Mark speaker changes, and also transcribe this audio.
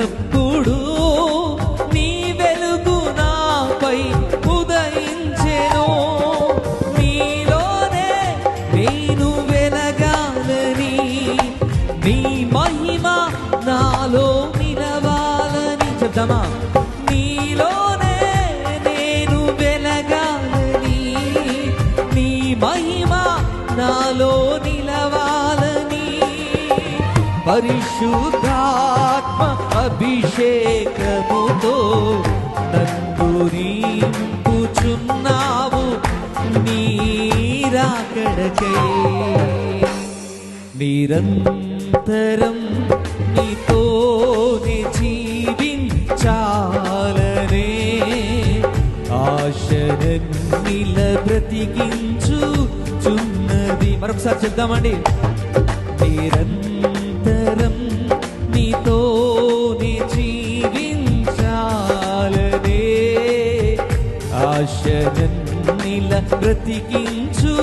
Speaker 1: ఎల్లప్పుడూ నీ వెలుగు నాపై ఉదయించెను. నీలోనే నేను వెలగాలని, నీ మహిమ నాలో నిలవాలని. చెప్తామా? నీలోనే నేను వెలగాలని, నీ మహిమ నాలో నిలవాలని. పరిశుద్ధాత్మ అభిషేకముతో నన్ను నింపుచున్నావు నీ రాకడకై. నిరంతరం నీతోనే జీవించాలనే ఆశనిల బ్రతికించుచున్నది. మరొకసారి చెప్దామండి. నిరంతరం నీతోనే జీవించాలనే ఆశనిల బ్రతికించు